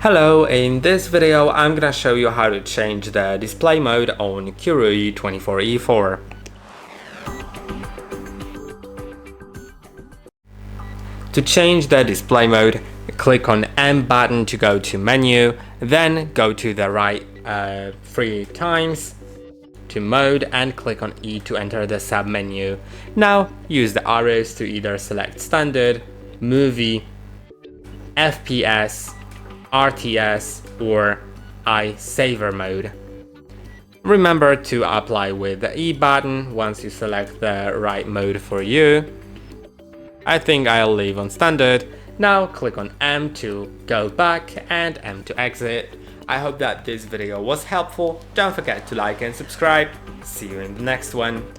Hello, in this video I'm gonna show you how to change the display mode on KOORUI 24E4. To change the display mode, click on M button to go to menu, then go to the right 3 times to mode and click on E to enter the sub menu. Now use the arrows to either select standard, movie, FPS, RTS or iSaver mode. Remember to apply with the E button once you select the right mode for you. I think I'll leave on standard. Now click on M to go back and M to exit. I hope that this video was helpful. Don't forget to like and subscribe. See you in the next one.